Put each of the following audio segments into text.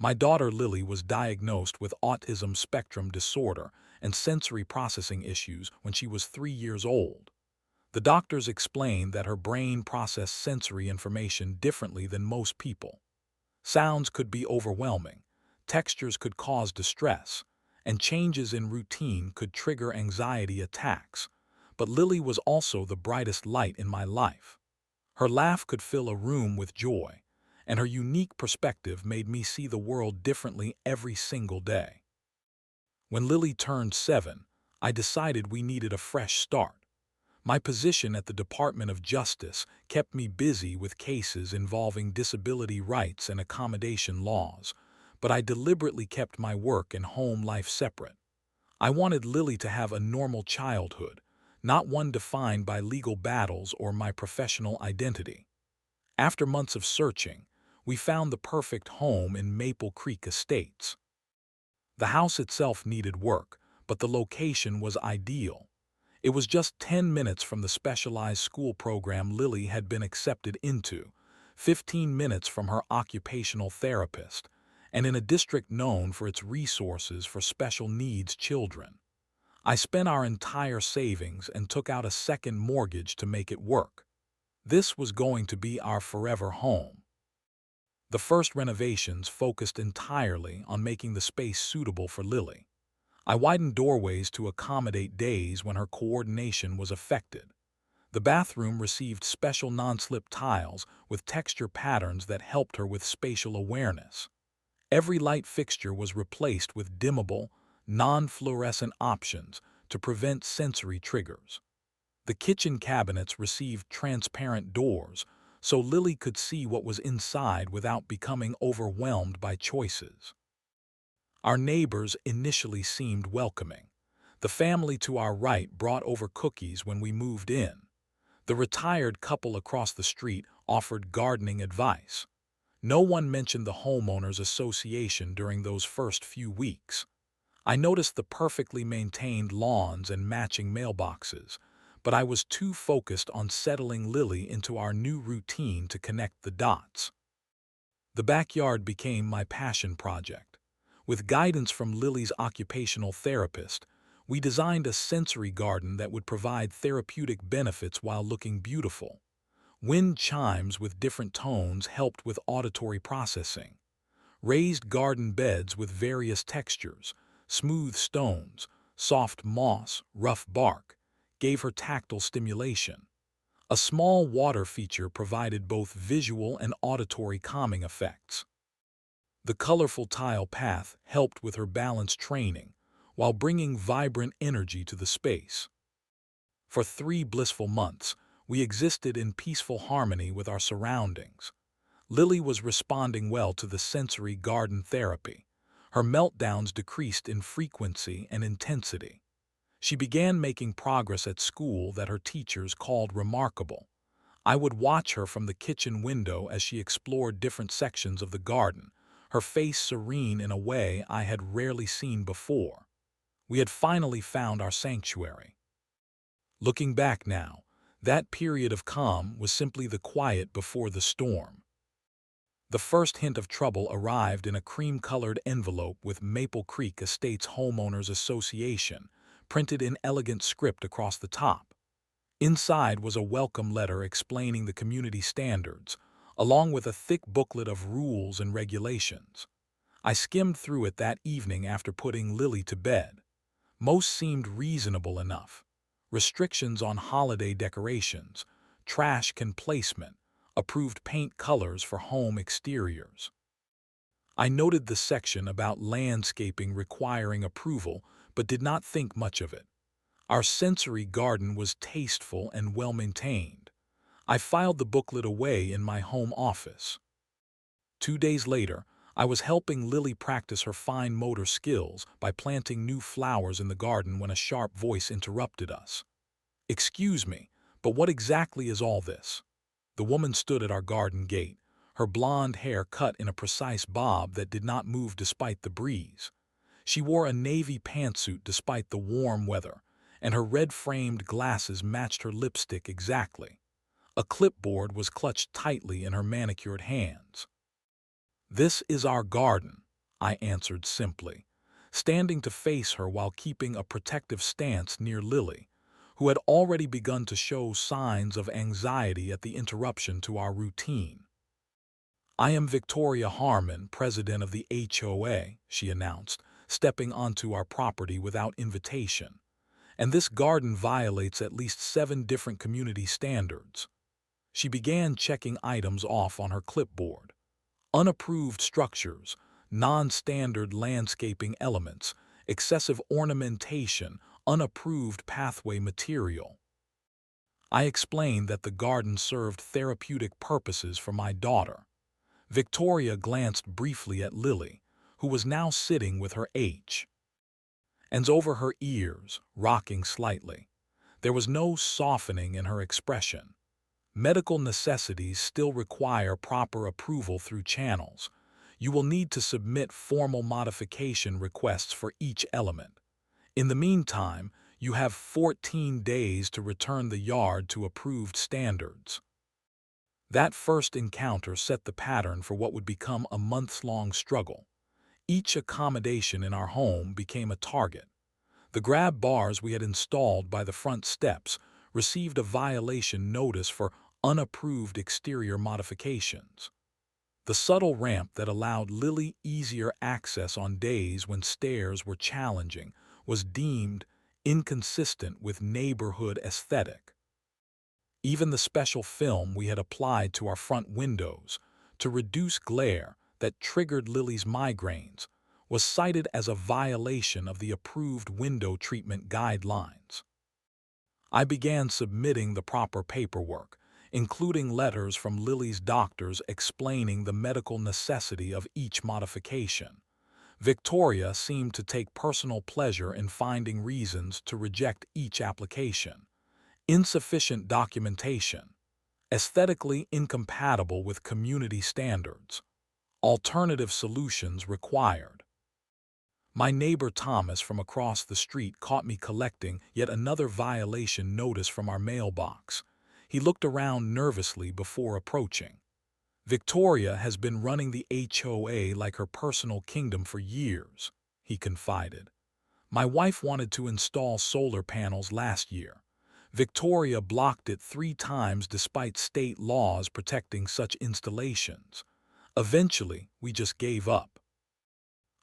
My daughter Lily was diagnosed with autism spectrum disorder and sensory processing issues when she was 3 years old. The doctors explained that her brain processed sensory information differently than most people. Sounds could be overwhelming, textures could cause distress, and changes in routine could trigger anxiety attacks. But Lily was also the brightest light in my life. Her laugh could fill a room with joy, and her unique perspective made me see the world differently every single day. When Lily turned 7, I decided we needed a fresh start. My position at the Department of Justice kept me busy with cases involving disability rights and accommodation laws, but I deliberately kept my work and home life separate. I wanted Lily to have a normal childhood, not one defined by legal battles or my professional identity. After months of searching, we found the perfect home in Maple Creek Estates. The house itself needed work, but the location was ideal. It was just 10 minutes from the specialized school program Lily had been accepted into, 15 minutes from her occupational therapist, and in a district known for its resources for special needs children. I spent our entire savings and took out a second mortgage to make it work. This was going to be our forever home. The first renovations focused entirely on making the space suitable for Lily. I widened doorways to accommodate days when her coordination was affected. The bathroom received special non-slip tiles with texture patterns that helped her with spatial awareness. Every light fixture was replaced with dimmable, non-fluorescent options to prevent sensory triggers. The kitchen cabinets received transparent doors, so Lily could see what was inside without becoming overwhelmed by choices. Our neighbors initially seemed welcoming. The family to our right brought over cookies when we moved in. The retired couple across the street offered gardening advice. No one mentioned the homeowners association during those first few weeks. I noticed the perfectly maintained lawns and matching mailboxes, but I was too focused on settling Lily into our new routine to connect the dots. The backyard became my passion project. With guidance from Lily's occupational therapist, we designed a sensory garden that would provide therapeutic benefits while looking beautiful. Wind chimes with different tones helped with auditory processing. Raised garden beds with various textures, smooth stones, soft moss, rough bark, gave her tactile stimulation. A small water feature provided both visual and auditory calming effects. The colorful tile path helped with her balance training, while bringing vibrant energy to the space. For 3 blissful months, we existed in peaceful harmony with our surroundings. Lily was responding well to the sensory garden therapy. Her meltdowns decreased in frequency and intensity. She began making progress at school that her teachers called remarkable. I would watch her from the kitchen window as she explored different sections of the garden, her face serene in a way I had rarely seen before. We had finally found our sanctuary. Looking back now, that period of calm was simply the quiet before the storm. The first hint of trouble arrived in a cream-colored envelope with Maple Creek Estates Homeowners Association printed in elegant script across the top. Inside was a welcome letter explaining the community standards, along with a thick booklet of rules and regulations. I skimmed through it that evening after putting Lily to bed. Most seemed reasonable enough. Restrictions on holiday decorations, trash can placement, approved paint colors for home exteriors. I noted the section about landscaping requiring approval, but did not think much of it. Our sensory garden was tasteful and well-maintained. I filed the booklet away in my home office. 2 days later, I was helping Lily practice her fine motor skills by planting new flowers in the garden when a sharp voice interrupted us. "Excuse me, but what exactly is all this?" The woman stood at our garden gate, her blonde hair cut in a precise bob that did not move despite the breeze. She wore a navy pantsuit despite the warm weather, and her red-framed glasses matched her lipstick exactly. A clipboard was clutched tightly in her manicured hands. "This is our garden," I answered simply, standing to face her while keeping a protective stance near Lily, who had already begun to show signs of anxiety at the interruption to our routine. "I am Victoria Harmon, president of the HOA," she announced, stepping onto our property without invitation. "And this garden violates at least 7 different community standards." She began checking items off on her clipboard. Unapproved structures, non-standard landscaping elements, excessive ornamentation, unapproved pathway material. I explained that the garden served therapeutic purposes for my daughter. Victoria glanced briefly at Lily, who was now sitting with her hands over her ears, rocking slightly. There was no softening in her expression. Medical necessities still require proper approval through channels. You will need to submit formal modification requests for each element. In the meantime, you have 14 days to return the yard to approved standards. That first encounter set the pattern for what would become a months-long struggle. Each accommodation in our home became a target. The grab bars we had installed by the front steps received a violation notice for unapproved exterior modifications. The subtle ramp that allowed Lily easier access on days when stairs were challenging was deemed inconsistent with neighborhood aesthetic. Even the special film we had applied to our front windows to reduce glare that triggered Lily's migraines was cited as a violation of the approved window treatment guidelines. I began submitting the proper paperwork, including letters from Lily's doctors explaining the medical necessity of each modification. Victoria seemed to take personal pleasure in finding reasons to reject each application. Insufficient documentation, aesthetically incompatible with community standards, alternative solutions required. My neighbor Thomas from across the street caught me collecting yet another violation notice from our mailbox. He looked around nervously before approaching. "Victoria has been running the HOA like her personal kingdom for years," he confided. "My wife wanted to install solar panels last year. Victoria blocked it 3 times despite state laws protecting such installations. Eventually, we just gave up."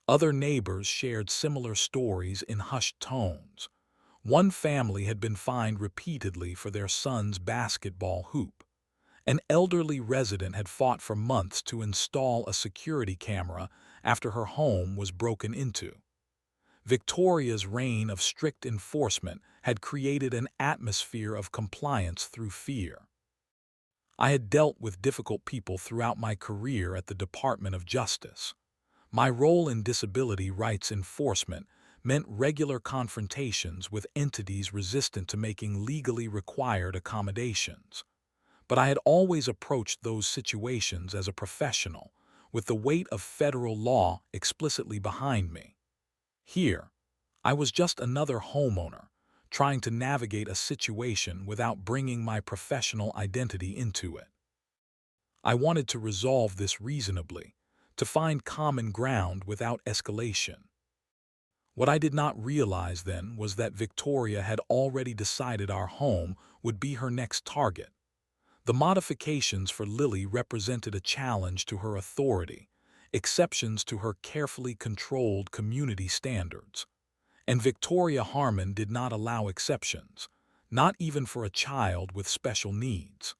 Other neighbors shared similar stories in hushed tones. One family had been fined repeatedly for their son's basketball hoop. An elderly resident had fought for months to install a security camera after her home was broken into. Victoria's reign of strict enforcement had created an atmosphere of compliance through fear. I had dealt with difficult people throughout my career at the Department of Justice. My role in disability rights enforcement meant regular confrontations with entities resistant to making legally required accommodations. But I had always approached those situations as a professional, with the weight of federal law explicitly behind me. Here, I was just another homeowner, trying to navigate a situation without bringing my professional identity into it. I wanted to resolve this reasonably, to find common ground without escalation. What I did not realize then was that Victoria had already decided our home would be her next target. The modifications for Lily represented a challenge to her authority, exceptions to her carefully controlled community standards. And Victoria Harmon did not allow exceptions, not even for a child with special needs.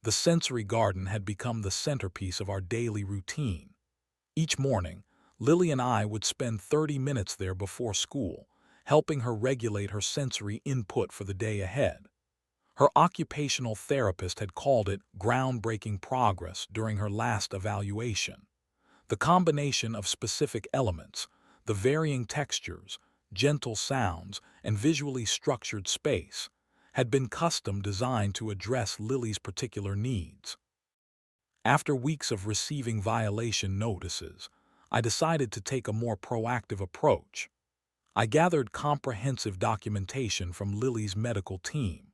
The sensory garden had become the centerpiece of our daily routine. Each morning, Lily and I would spend 30 minutes there before school, helping her regulate her sensory input for the day ahead. Her occupational therapist had called it groundbreaking progress during her last evaluation. The combination of specific elements, the varying textures, gentle sounds, and visually structured space, had been custom designed to address Lily's particular needs. After weeks of receiving violation notices, I decided to take a more proactive approach. I gathered comprehensive documentation from Lily's medical team.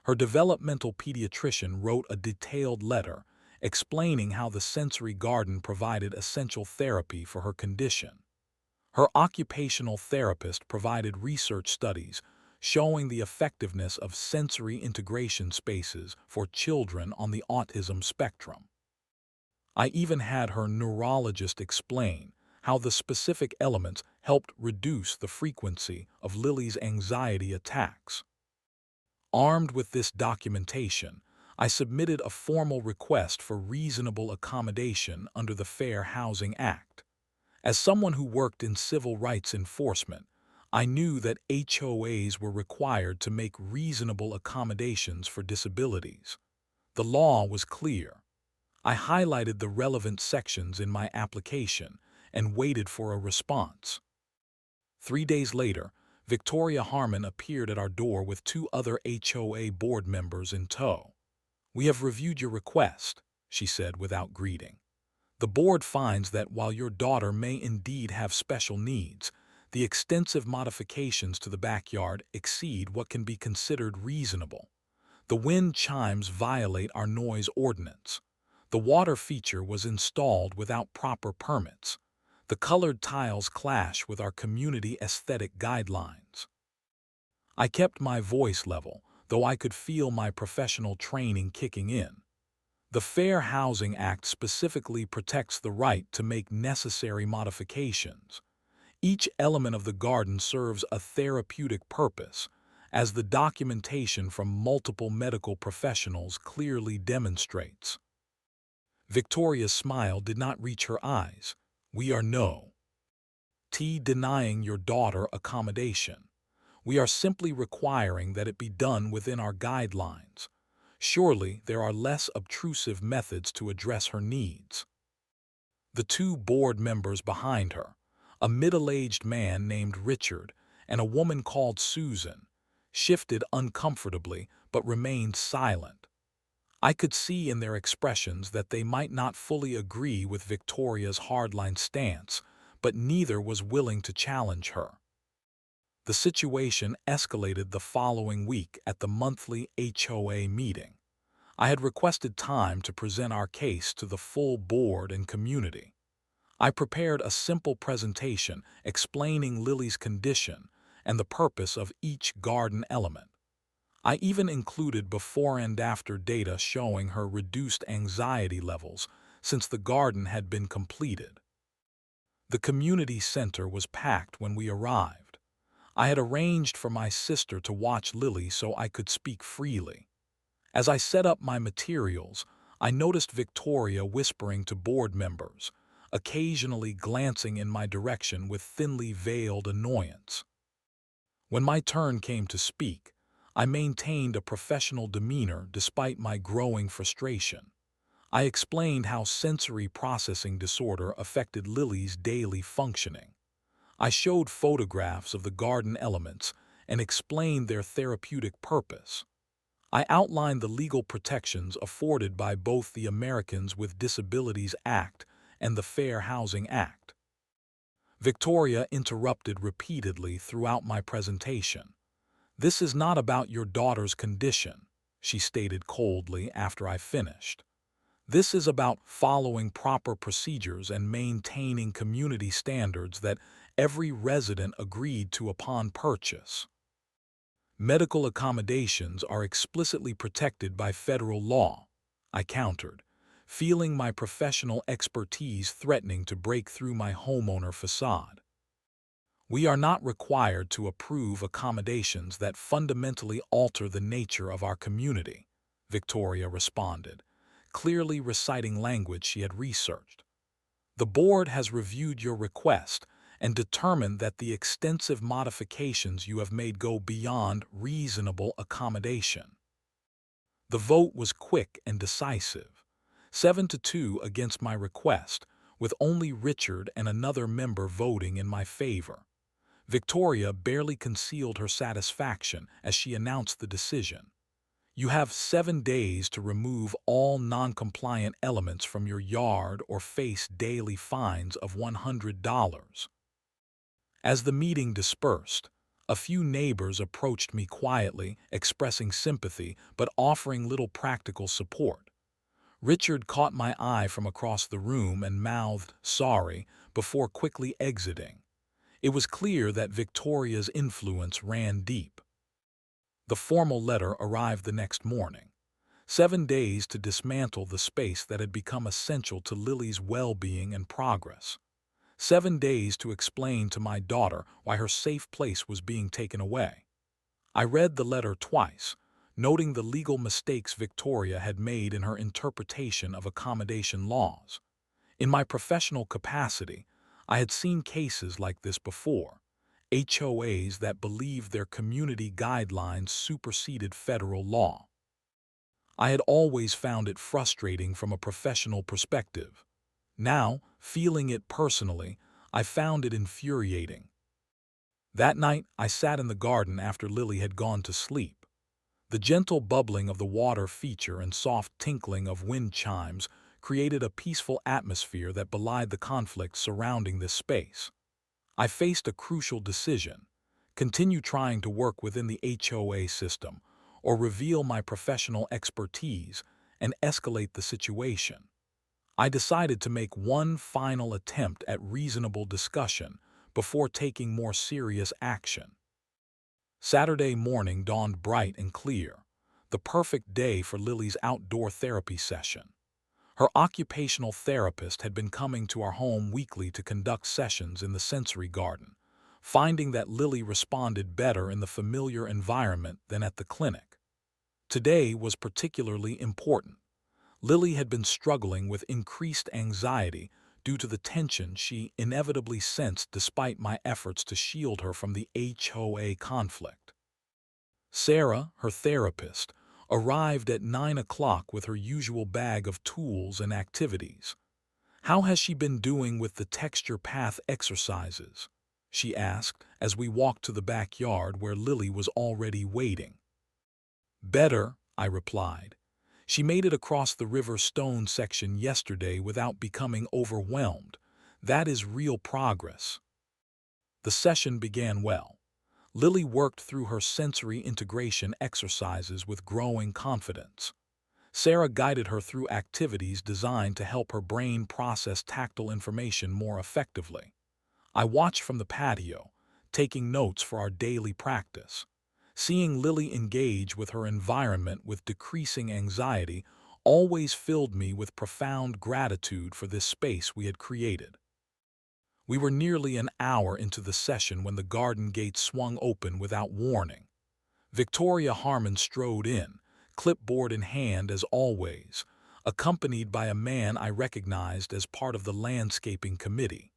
Her developmental pediatrician wrote a detailed letter explaining how the sensory garden provided essential therapy for her condition. Her occupational therapist provided research studies showing the effectiveness of sensory integration spaces for children on the autism spectrum. I even had her neurologist explain how the specific elements helped reduce the frequency of Lily's anxiety attacks. Armed with this documentation, I submitted a formal request for reasonable accommodation under the Fair Housing Act. As someone who worked in civil rights enforcement, I knew that HOAs were required to make reasonable accommodations for disabilities. The law was clear. I highlighted the relevant sections in my application and waited for a response. 3 days later, Victoria Harmon appeared at our door with 2 other HOA board members in tow. "We have reviewed your request," she said without greeting. "The board finds that while your daughter may indeed have special needs, the extensive modifications to the backyard exceed what can be considered reasonable. The wind chimes violate our noise ordinance. The water feature was installed without proper permits. The colored tiles clash with our community aesthetic guidelines." I kept my voice level, though I could feel my professional training kicking in. The Fair Housing Act specifically protects the right to make necessary modifications. Each element of the garden serves a therapeutic purpose, as the documentation from multiple medical professionals clearly demonstrates. Victoria's smile did not reach her eyes. "We are no denying your daughter accommodation. We are simply requiring that it be done within our guidelines. Surely there are less obtrusive methods to address her needs." The 2 board members behind her, a middle-aged man named Richard and a woman called Susan, shifted uncomfortably but remained silent. I could see in their expressions that they might not fully agree with Victoria's hardline stance, but neither was willing to challenge her. The situation escalated the following week at the monthly HOA meeting. I had requested time to present our case to the full board and community. I prepared a simple presentation explaining Lily's condition and the purpose of each garden element. I even included before and after data showing her reduced anxiety levels since the garden had been completed. The community center was packed when we arrived. I had arranged for my sister to watch Lily so I could speak freely. As I set up my materials, I noticed Victoria whispering to board members, occasionally glancing in my direction with thinly veiled annoyance. When my turn came to speak, I maintained a professional demeanor despite my growing frustration. I explained how sensory processing disorder affected Lily's daily functioning. I showed photographs of the garden elements and explained their therapeutic purpose. I outlined the legal protections afforded by both the Americans with Disabilities Act and the Fair Housing Act. Victoria interrupted repeatedly throughout my presentation. "This is not about your daughter's condition," she stated coldly after I finished. "This is about following proper procedures and maintaining community standards that every resident agreed to upon purchase. Medical accommodations are explicitly protected by federal law," I countered, feeling my professional expertise threatening to break through my homeowner facade. "We are not required to approve accommodations that fundamentally alter the nature of our community," Victoria responded, clearly reciting language she had researched. "The board has reviewed your request and determined that the extensive modifications you have made go beyond reasonable accommodation." The vote was quick and decisive, 7-2 against my request, with only Richard and another member voting in my favor. Victoria barely concealed her satisfaction as she announced the decision. "You have 7 days to remove all non-compliant elements from your yard or face daily fines of $100. As the meeting dispersed, a few neighbors approached me quietly, expressing sympathy but offering little practical support. Richard caught my eye from across the room and mouthed, "Sorry," before quickly exiting. It was clear that Victoria's influence ran deep. The formal letter arrived the next morning. 7 days to dismantle the space that had become essential to Lily's well-being and progress. 7 days to explain to my daughter why her safe place was being taken away. I read the letter twice, noting the legal mistakes Victoria had made in her interpretation of accommodation laws. In my professional capacity, I had seen cases like this before, HOAs that believed their community guidelines superseded federal law. I had always found it frustrating from a professional perspective. Now, feeling it personally, I found it infuriating. That night, I sat in the garden after Lily had gone to sleep. The gentle bubbling of the water feature and soft tinkling of wind chimes created a peaceful atmosphere that belied the conflict surrounding this space. I faced a crucial decision: continue trying to work within the HOA system, or reveal my professional expertise and escalate the situation. I decided to make one final attempt at reasonable discussion before taking more serious action. Saturday morning dawned bright and clear, the perfect day for Lily's outdoor therapy session. Her occupational therapist had been coming to our home weekly to conduct sessions in the sensory garden, finding that Lily responded better in the familiar environment than at the clinic. Today was particularly important. Lily had been struggling with increased anxiety due to the tension she inevitably sensed despite my efforts to shield her from the HOA conflict. Sarah, her therapist, arrived at 9 o'clock with her usual bag of tools and activities. "How has she been doing with the texture path exercises?" she asked as we walked to the backyard where Lily was already waiting. "Better," I replied. "She made it across the river stone section yesterday without becoming overwhelmed. That is real progress." The session began well. Lily worked through her sensory integration exercises with growing confidence. Sarah guided her through activities designed to help her brain process tactile information more effectively. I watched from the patio, taking notes for our daily practice. Seeing Lily engage with her environment with decreasing anxiety always filled me with profound gratitude for this space we had created. We were nearly an hour into the session when the garden gate swung open without warning. Victoria Harmon strode in, clipboard in hand as always, accompanied by a man I recognized as part of the landscaping committee.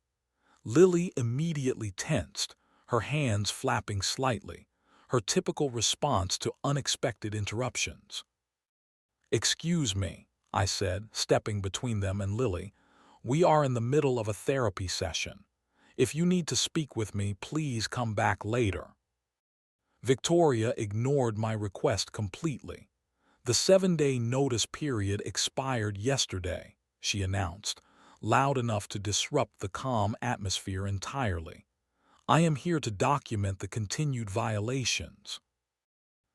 Lily immediately tensed, her hands flapping slightly, her typical response to unexpected interruptions. "Excuse me," I said, stepping between them and Lily. "We are in the middle of a therapy session. If you need to speak with me, please come back later." Victoria ignored my request completely. "The 7-day notice period expired yesterday," she announced, loud enough to disrupt the calm atmosphere entirely. "I am here to document the continued violations."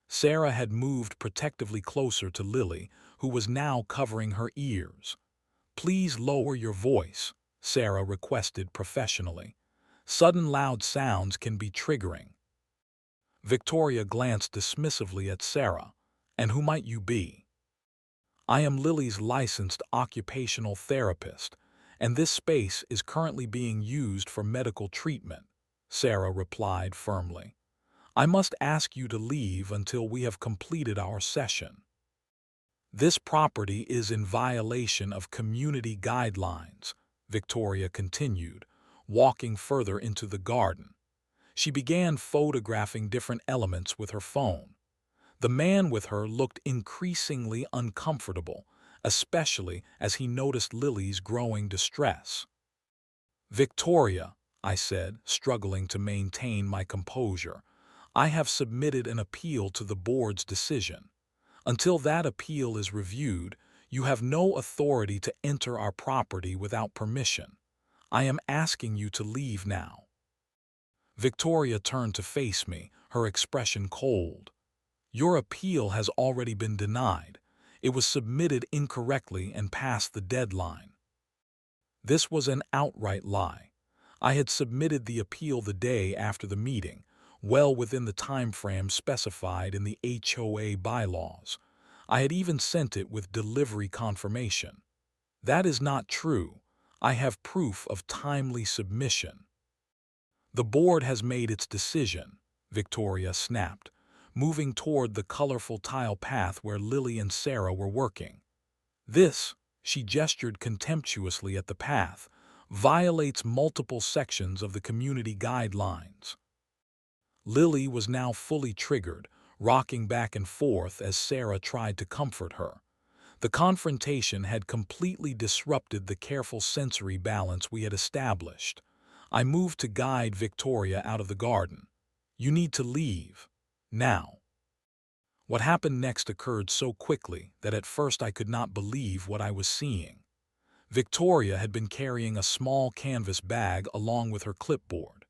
Sarah had moved protectively closer to Lily, who was now covering her ears. "Please lower your voice," Sarah requested professionally. "Sudden loud sounds can be triggering." Victoria glanced dismissively at Sarah. "And who might you be?" "I am Lily's licensed occupational therapist, and this space is currently being used for medical treatment," Sarah replied firmly. "I must ask you to leave until we have completed our session." "This property is in violation of community guidelines," Victoria continued, walking further into the garden. She began photographing different elements with her phone. The man with her looked increasingly uncomfortable, especially as he noticed Lily's growing distress. "Victoria," I said, struggling to maintain my composure, "I have submitted an appeal to the board's decision. Until that appeal is reviewed, you have no authority to enter our property without permission. I am asking you to leave now." Victoria turned to face me, her expression cold. "Your appeal has already been denied. It was submitted incorrectly and passed the deadline. This was an outright lie. I had submitted the appeal the day after the meeting, well within the time frame specified in the HOA bylaws. I had even sent it with delivery confirmation. That is not true. I have proof of timely submission. The board has made its decision, Victoria snapped, moving toward the colorful tile path where Lily and Sarah were working. This, she gestured contemptuously at the path, violates multiple sections of the community guidelines. Lily was now fully triggered, rocking back and forth as Sarah tried to comfort her. The confrontation had completely disrupted the careful sensory balance we had established. I moved to guide Victoria out of the garden. You need to leave. Now. What happened next occurred so quickly that at first I could not believe what I was seeing. Victoria had been carrying a small canvas bag along with her clipboard.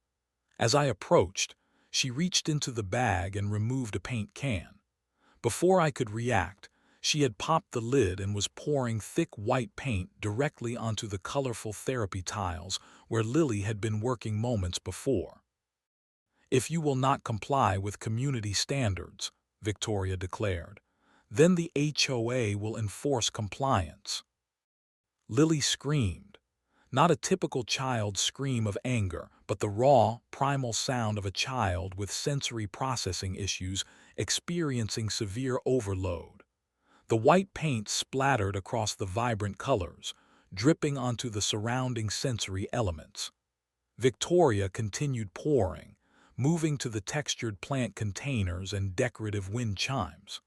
As I approached, she reached into the bag and removed a paint can. Before I could react, she had popped the lid and was pouring thick white paint directly onto the colorful therapy tiles where Lily had been working moments before. "If you will not comply with community standards," Victoria declared, "then the HOA will enforce compliance." Lily screamed. Not a typical child's scream of anger, but the raw, primal sound of a child with sensory processing issues experiencing severe overload. The white paint splattered across the vibrant colors, dripping onto the surrounding sensory elements. Victoria continued pouring, moving to the textured plant containers and decorative wind chimes.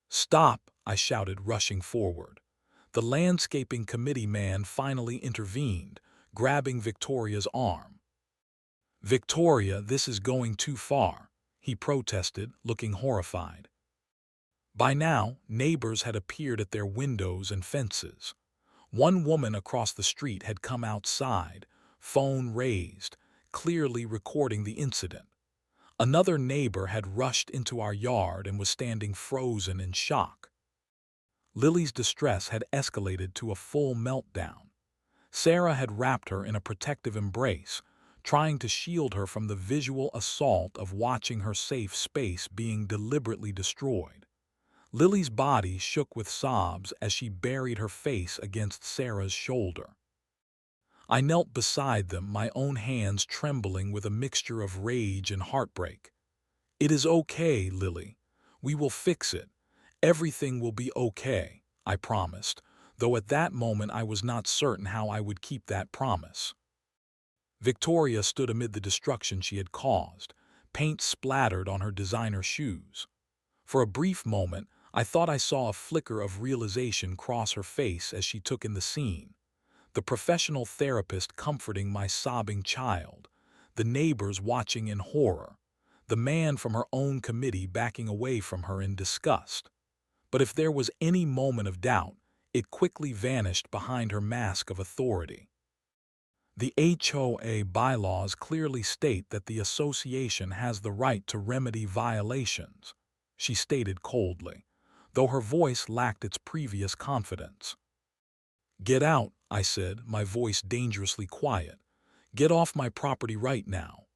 "Stop!" I shouted, rushing forward. The landscaping committee man finally intervened, grabbing Victoria's arm. "Victoria, this is going too far," he protested, looking horrified. By now, neighbors had appeared at their windows and fences. One woman across the street had come outside, phone raised, clearly recording the incident. Another neighbor had rushed into our yard and was standing frozen in shock. Lily's distress had escalated to a full meltdown. Sarah had wrapped her in a protective embrace, trying to shield her from the visual assault of watching her safe space being deliberately destroyed. Lily's body shook with sobs as she buried her face against Sarah's shoulder. I knelt beside them, my own hands trembling with a mixture of rage and heartbreak. "It is okay, Lily. We will fix it. Everything will be okay," I promised, though at that moment I was not certain how I would keep that promise. Victoria stood amid the destruction she had caused, paint splattered on her designer shoes. For a brief moment, I thought I saw a flicker of realization cross her face as she took in the scene. The professional therapist comforting my sobbing child, the neighbors watching in horror, the man from her own committee backing away from her in disgust. But if there was any moment of doubt, it quickly vanished behind her mask of authority. "The HOA bylaws clearly state that the association has the right to remedy violations," she stated coldly, though her voice lacked its previous confidence. "Get out," I said, my voice dangerously quiet. "Get off my property right now."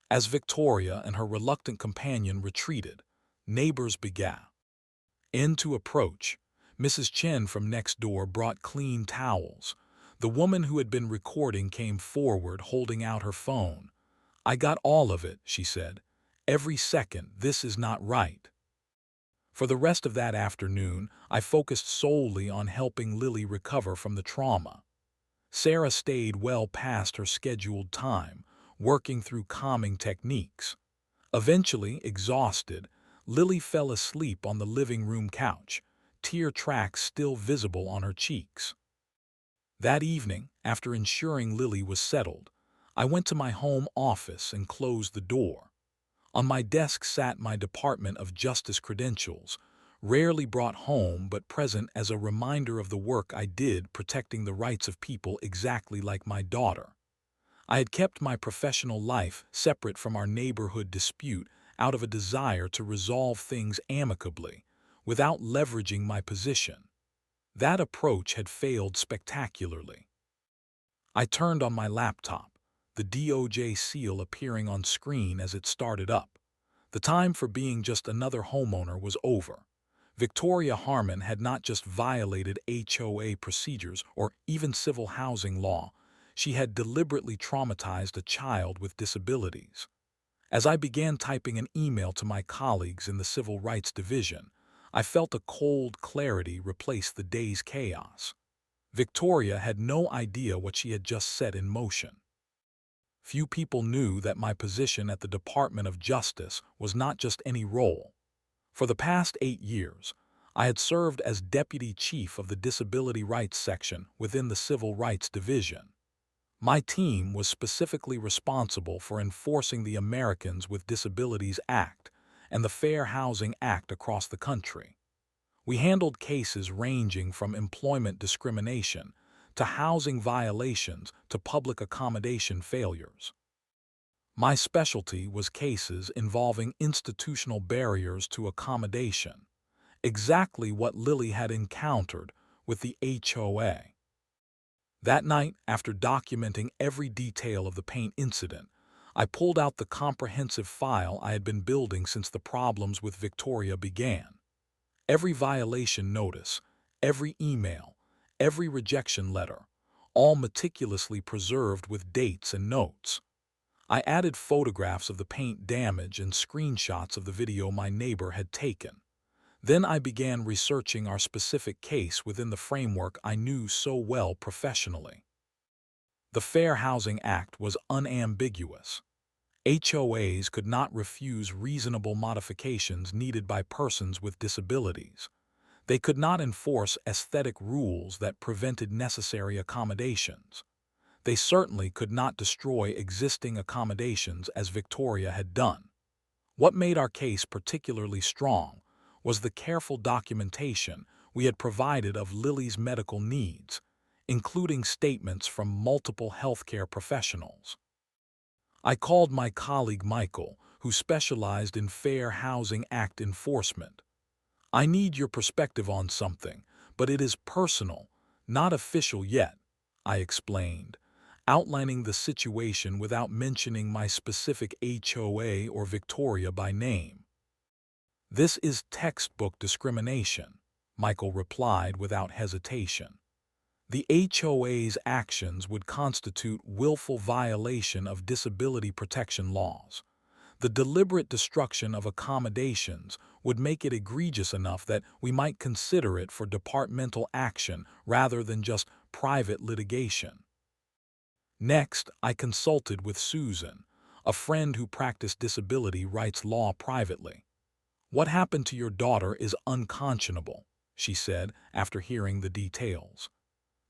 As Victoria and her reluctant companion retreated, neighbors began to approach. Mrs. Chen from next door brought clean towels. The woman who had been recording came forward holding out her phone. "I got all of it," she said. "Every second. This is not right." For the rest of that afternoon, I focused solely on helping Lily recover from the trauma. Sarah stayed well past her scheduled time, working through calming techniques. Eventually, exhausted, Lily fell asleep on the living room couch, tear tracks still visible on her cheeks. That evening, after ensuring Lily was settled, I went to my home office and closed the door. On my desk sat my Department of Justice credentials, rarely brought home but present as a reminder of the work I did protecting the rights of people exactly like my daughter. I had kept my professional life separate from our neighborhood dispute out of a desire to resolve things amicably, without leveraging my position. That approach had failed spectacularly. I turned on my laptop, the DOJ seal appearing on screen as it started up. The time for being just another homeowner was over. Victoria Harmon had not just violated HOA procedures or even civil housing law, she had deliberately traumatized a child with disabilities. As I began typing an email to my colleagues in the Civil Rights Division, I felt a cold clarity replace the day's chaos. Victoria had no idea what she had just set in motion. Few people knew that my position at the Department of Justice was not just any role. For the past 8 years, I had served as Deputy Chief of the Disability Rights Section within the Civil Rights Division. My team was specifically responsible for enforcing the Americans with Disabilities Act and the Fair Housing Act across the country. We handled cases ranging from employment discrimination to housing violations to public accommodation failures. My specialty was cases involving institutional barriers to accommodation, exactly what Lily had encountered with the HOA. That night, after documenting every detail of the paint incident, I pulled out the comprehensive file I had been building since the problems with Victoria began. Every violation notice, every email, every rejection letter, all meticulously preserved with dates and notes. I added photographs of the paint damage and screenshots of the video my neighbor had taken. Then I began researching our specific case within the framework I knew so well professionally. The Fair Housing Act was unambiguous. HOAs could not refuse reasonable modifications needed by persons with disabilities. They could not enforce aesthetic rules that prevented necessary accommodations. They certainly could not destroy existing accommodations as Victoria had done. What made our case particularly strong was the careful documentation we had provided of Lily's medical needs, including statements from multiple healthcare professionals. I called my colleague Michael, who specialized in Fair Housing Act enforcement. "I need your perspective on something, but it is personal, not official yet," I explained, outlining the situation without mentioning my specific HOA or Victoria by name. "This is textbook discrimination," Michael replied without hesitation. "The HOA's actions would constitute willful violation of disability protection laws. The deliberate destruction of accommodations would make it egregious enough that we might consider it for departmental action rather than just private litigation." Next, I consulted with Susan, a friend who practiced disability rights law privately. "What happened to your daughter is unconscionable," she said after hearing the details.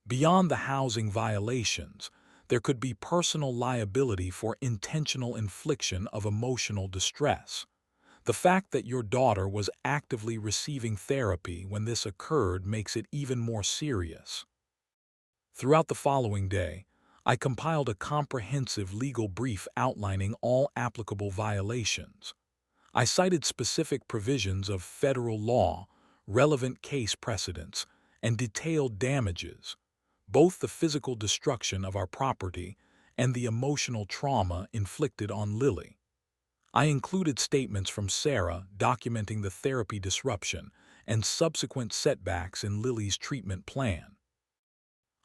"Beyond the housing violations, there could be personal liability for intentional infliction of emotional distress. The fact that your daughter was actively receiving therapy when this occurred makes it even more serious." Throughout the following day, I compiled a comprehensive legal brief outlining all applicable violations. I cited specific provisions of federal law, relevant case precedents, and detailed damages, both the physical destruction of our property and the emotional trauma inflicted on Lily. I included statements from Sarah documenting the therapy disruption and subsequent setbacks in Lily's treatment plan.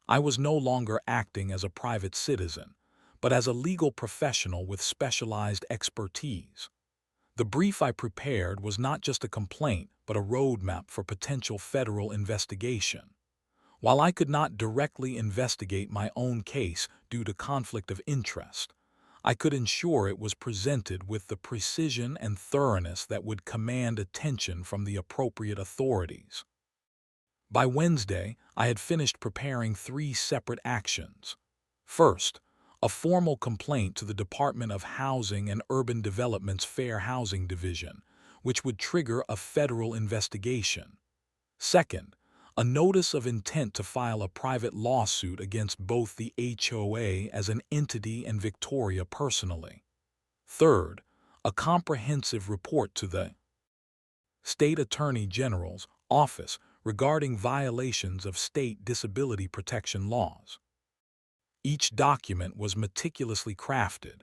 I was no longer acting as a private citizen, but as a legal professional with specialized expertise. The brief I prepared was not just a complaint, but a roadmap for potential federal investigation. While I could not directly investigate my own case due to conflict of interest, I could ensure it was presented with the precision and thoroughness that would command attention from the appropriate authorities. By Wednesday, I had finished preparing 3 separate actions. First, a formal complaint to the Department of Housing and Urban Development's Fair Housing Division, which would trigger a federal investigation. Second, a notice of intent to file a private lawsuit against both the HOA as an entity and Victoria personally. Third, a comprehensive report to the State Attorney General's office regarding violations of state disability protection laws. Each document was meticulously crafted,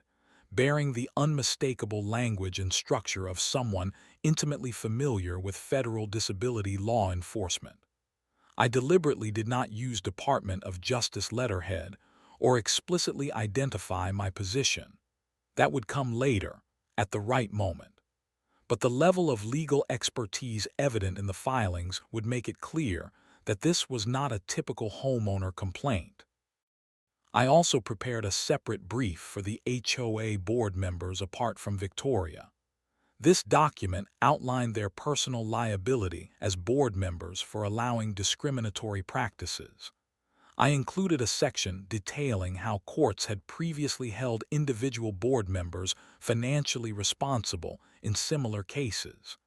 bearing the unmistakable language and structure of someone intimately familiar with federal disability law enforcement. I deliberately did not use Department of Justice letterhead or explicitly identify my position. That would come later, at the right moment. But the level of legal expertise evident in the filings would make it clear that this was not a typical homeowner complaint. I also prepared a separate brief for the HOA board members apart from Victoria. This document outlined their personal liability as board members for allowing discriminatory practices. I included a section detailing how courts had previously held individual board members financially responsible in similar cases.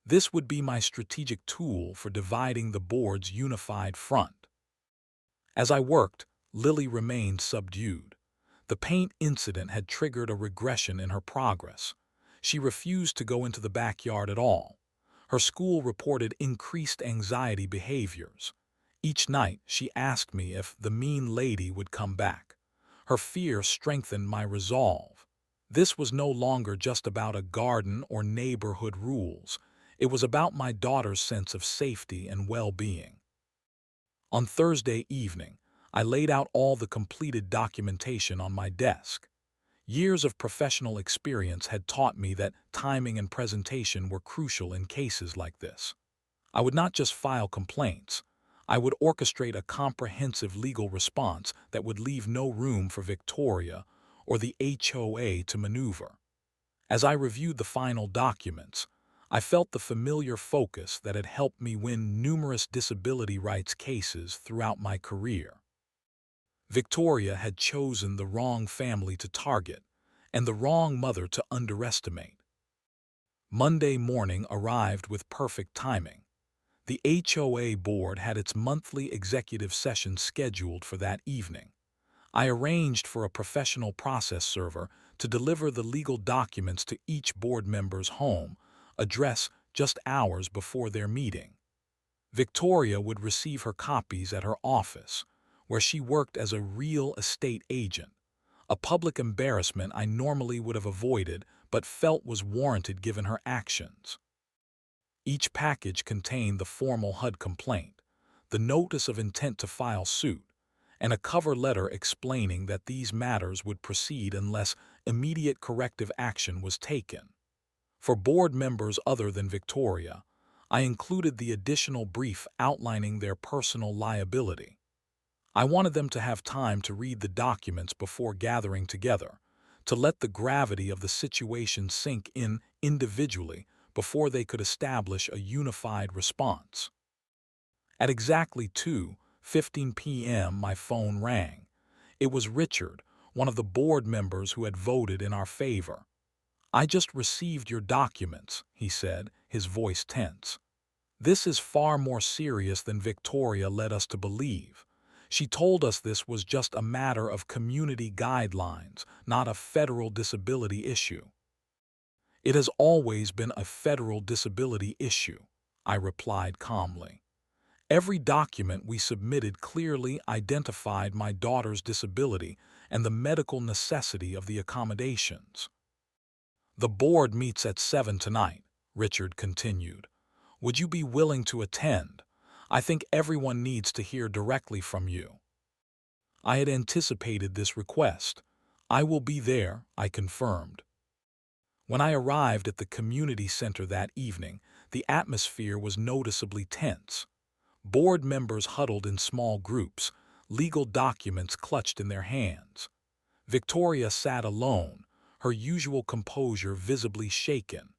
This would be my strategic tool for dividing the board's unified front. As I worked, Lily remained subdued. The paint incident had triggered a regression in her progress. She refused to go into the backyard at all. Her school reported increased anxiety behaviors. Each night, she asked me if the mean lady would come back. Her fear strengthened my resolve. This was no longer just about a garden or neighborhood rules. It was about my daughter's sense of safety and well-being. On Thursday evening, I laid out all the completed documentation on my desk. Years of professional experience had taught me that timing and presentation were crucial in cases like this. I would not just file complaints. I would orchestrate a comprehensive legal response that would leave no room for Victoria or the HOA to maneuver. As I reviewed the final documents, I felt the familiar focus that had helped me win numerous disability rights cases throughout my career. Victoria had chosen the wrong family to target and the wrong mother to underestimate. Monday morning arrived with perfect timing. The HOA board had its monthly executive session scheduled for that evening. I arranged for a professional process server to deliver the legal documents to each board member's home address just hours before their meeting. Victoria would receive her copies at her office, where she worked as a real estate agent, a public embarrassment I normally would have avoided but felt was warranted given her actions. Each package contained the formal HUD complaint, the notice of intent to file suit, and a cover letter explaining that these matters would proceed unless immediate corrective action was taken. For board members other than Victoria, I included the additional brief outlining their personal liability. I wanted them to have time to read the documents before gathering together, to let the gravity of the situation sink in individually before they could establish a unified response. At exactly 2:15 p.m. my phone rang. It was Richard, one of the board members who had voted in our favor. "I just received your documents," he said, his voice tense. "This is far more serious than Victoria led us to believe. She told us this was just a matter of community guidelines, not a federal disability issue." "It has always been a federal disability issue," I replied calmly. "Every document we submitted clearly identified my daughter's disability and the medical necessity of the accommodations." "The board meets at 7 tonight," Richard continued. "Would you be willing to attend? I think everyone needs to hear directly from you." I had anticipated this request. "I will be there," I confirmed. When I arrived at the community center that evening, the atmosphere was noticeably tense. Board members huddled in small groups, legal documents clutched in their hands. Victoria sat alone, her usual composure visibly shaken.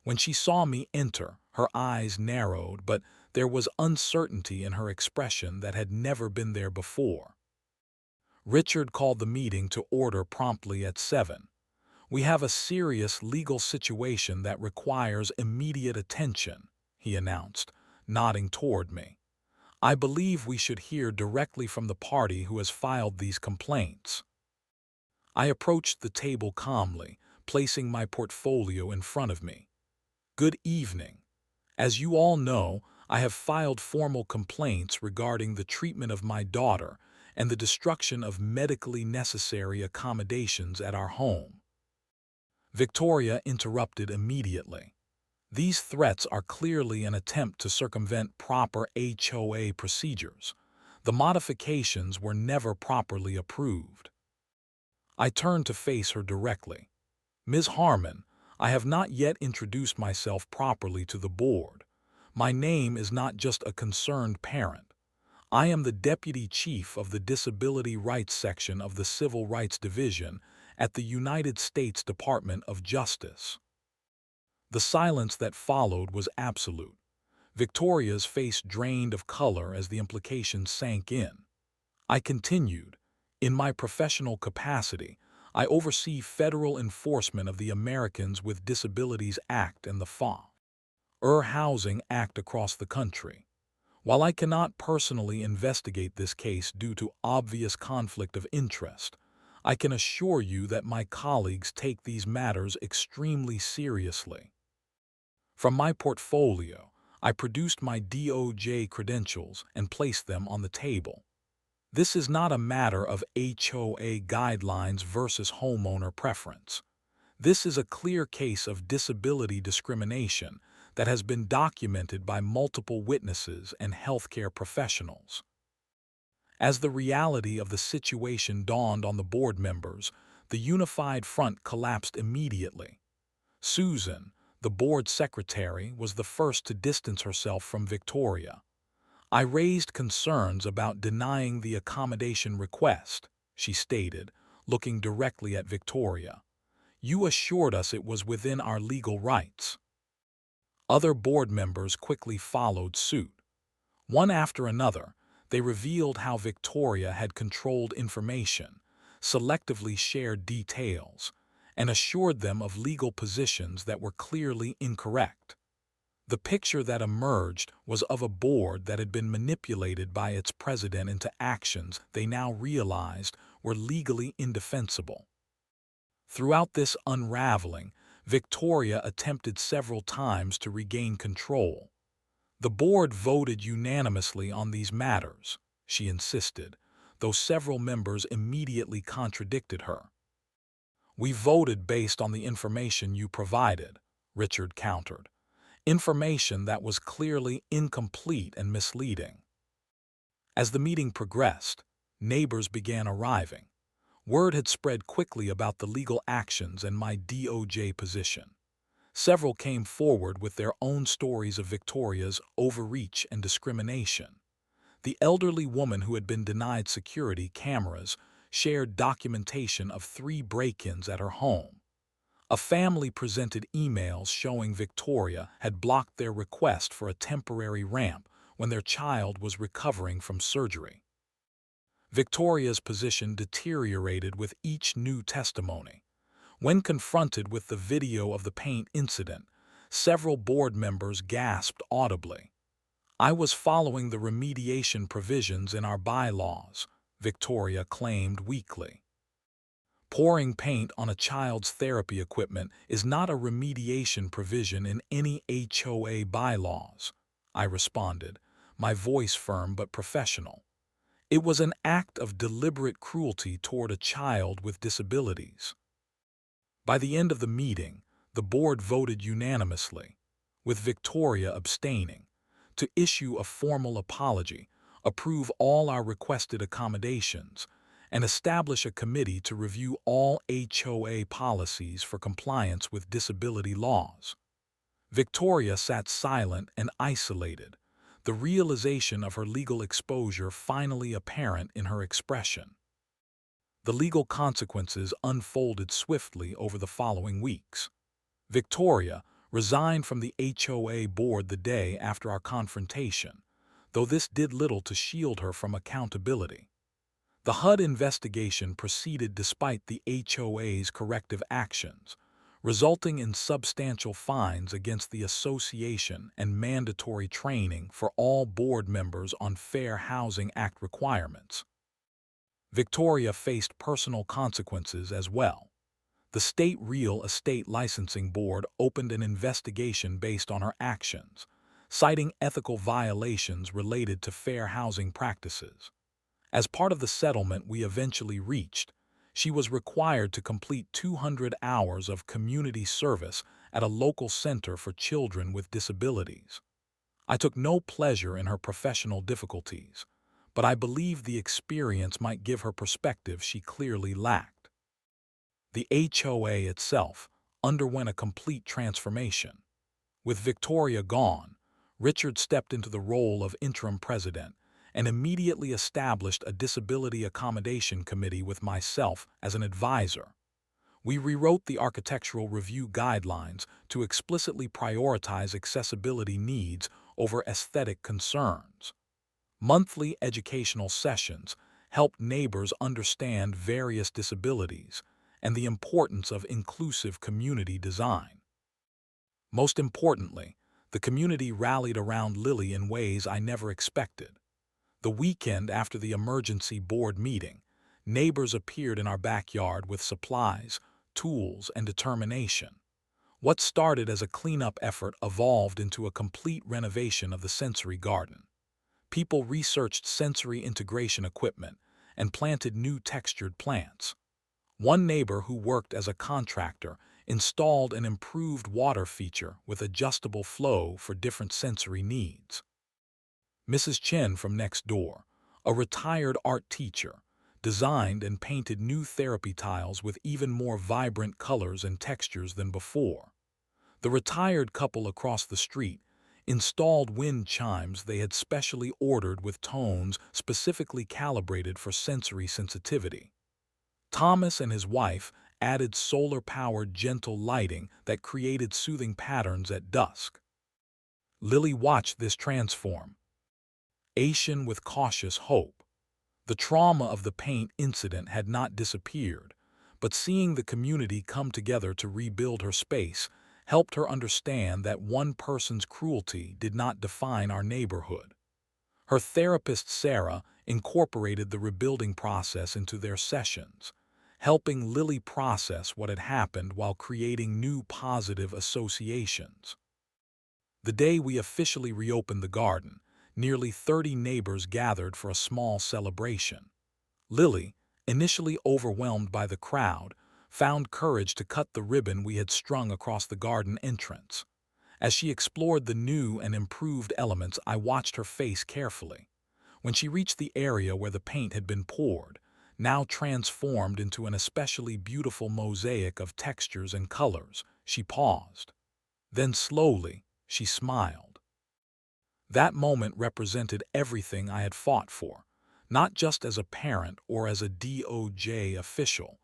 When she saw me enter, her eyes narrowed, but there was uncertainty in her expression that had never been there before. Richard called the meeting to order promptly at 7. "We have a serious legal situation that requires immediate attention," he announced, nodding toward me. "I believe we should hear directly from the party who has filed these complaints." I approached the table calmly, placing my portfolio in front of me. "Good evening." As you all know, I have filed formal complaints regarding the treatment of my daughter and the destruction of medically necessary accommodations at our home." Victoria interrupted immediately. These threats are clearly an attempt to circumvent proper HOA procedures. The modifications were never properly approved. I turned to face her directly. "Ms. Harmon, I have not yet introduced myself properly to the board. My name is not just a concerned parent. I am the Deputy Chief of the Disability Rights Section of the Civil Rights Division at the United States Department of Justice." The silence that followed was absolute. Victoria's face drained of color as the implications sank in. I continued, "In my professional capacity, I oversee federal enforcement of the Americans with Disabilities Act and the HOA Housing Act across the country. While I cannot personally investigate this case due to obvious conflict of interest, I can assure you that my colleagues take these matters extremely seriously." From my portfolio, I produced my DOJ credentials and placed them on the table. This is not a matter of HOA guidelines versus homeowner preference. This is a clear case of disability discrimination that has been documented by multiple witnesses and healthcare professionals. As the reality of the situation dawned on the board members, the unified front collapsed immediately. Susan, the board secretary, was the first to distance herself from Victoria. "I raised concerns about denying the accommodation request," she stated, looking directly at Victoria. "You assured us it was within our legal rights." Other board members quickly followed suit. One after another, they revealed how Victoria had controlled information, selectively shared details, and assured them of legal positions that were clearly incorrect. The picture that emerged was of a board that had been manipulated by its president into actions they now realized were legally indefensible. Throughout this unraveling, Victoria attempted several times to regain control. "The board voted unanimously on these matters," she insisted, though several members immediately contradicted her. "We voted based on the information you provided," Richard countered. "Information that was clearly incomplete and misleading." As the meeting progressed, neighbors began arriving. Word had spread quickly about the legal actions and my DOJ position. Several came forward with their own stories of Victoria's overreach and discrimination. The elderly woman who had been denied security cameras shared documentation of 3 break-ins at her home. A family presented emails showing Victoria had blocked their request for a temporary ramp when their child was recovering from surgery. Victoria's position deteriorated with each new testimony. When confronted with the video of the paint incident, several board members gasped audibly. "I was following the remediation provisions in our bylaws," Victoria claimed weakly. "Pouring paint on a child's therapy equipment is not a remediation provision in any HOA bylaws," I responded, my voice firm but professional. "It was an act of deliberate cruelty toward a child with disabilities." By the end of the meeting, the board voted unanimously, with Victoria abstaining, to issue a formal apology, approve all our requested accommodations, and establish a committee to review all HOA policies for compliance with disability laws. Victoria sat silent and isolated, the realization of her legal exposure finally apparent in her expression. The legal consequences unfolded swiftly over the following weeks. Victoria resigned from the HOA board the day after our confrontation, though this did little to shield her from accountability. The HUD investigation proceeded despite the HOA's corrective actions, resulting in substantial fines against the association and mandatory training for all board members on Fair Housing Act requirements. Victoria faced personal consequences as well. The State Real Estate Licensing Board opened an investigation based on her actions, citing ethical violations related to fair housing practices. As part of the settlement we eventually reached, she was required to complete 200 hours of community service at a local center for children with disabilities. I took no pleasure in her professional difficulties, but I believed the experience might give her perspective she clearly lacked. The HOA itself underwent a complete transformation. With Victoria gone, Richard stepped into the role of interim president and immediately established a disability accommodation committee with myself as an advisor. We rewrote the architectural review guidelines to explicitly prioritize accessibility needs over aesthetic concerns. Monthly educational sessions helped neighbors understand various disabilities and the importance of inclusive community design. Most importantly, the community rallied around Lily in ways I never expected. The weekend after the emergency board meeting, neighbors appeared in our backyard with supplies, tools, and determination. What started as a cleanup effort evolved into a complete renovation of the sensory garden. People researched sensory integration equipment and planted new textured plants. One neighbor who worked as a contractor installed an improved water feature with adjustable flow for different sensory needs. Mrs. Chen from next door, a retired art teacher, designed and painted new therapy tiles with even more vibrant colors and textures than before. The retired couple across the street installed wind chimes they had specially ordered with tones specifically calibrated for sensory sensitivity. Thomas and his wife added solar-powered gentle lighting that created soothing patterns at dusk. Lily watched this transform, Asian with cautious hope. The trauma of the paint incident had not disappeared, but seeing the community come together to rebuild her space helped her understand that one person's cruelty did not define our neighborhood. Her therapist, Sarah, incorporated the rebuilding process into their sessions, helping Lily process what had happened while creating new positive associations. The day we officially reopened the garden, nearly 30 neighbors gathered for a small celebration. Lily, initially overwhelmed by the crowd, found courage to cut the ribbon we had strung across the garden entrance. As she explored the new and improved elements, I watched her face carefully. When she reached the area where the paint had been poured, now transformed into an especially beautiful mosaic of textures and colors, she paused. Then slowly, she smiled. That moment represented everything I had fought for, not just as a parent or as a DOJ official,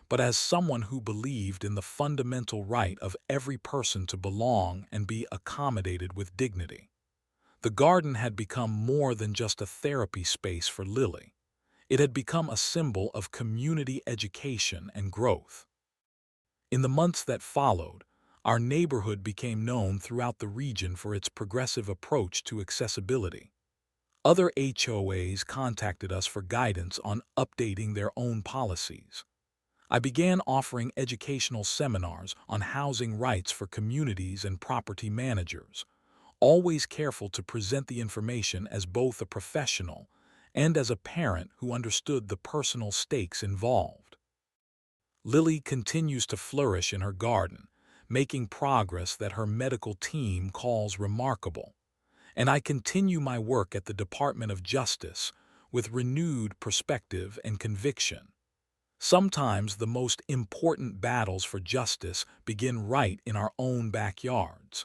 but as someone who believed in the fundamental right of every person to belong and be accommodated with dignity. The garden had become more than just a therapy space for Lily. It had become a symbol of community education and growth. In the months that followed, our neighborhood became known throughout the region for its progressive approach to accessibility. Other HOAs contacted us for guidance on updating their own policies. I began offering educational seminars on housing rights for communities and property managers, always careful to present the information as both a professional and as a parent who understood the personal stakes involved. Lily continues to flourish in her garden, making progress that her medical team calls remarkable. And I continue my work at the Department of Justice with renewed perspective and conviction. Sometimes the most important battles for justice begin right in our own backyards.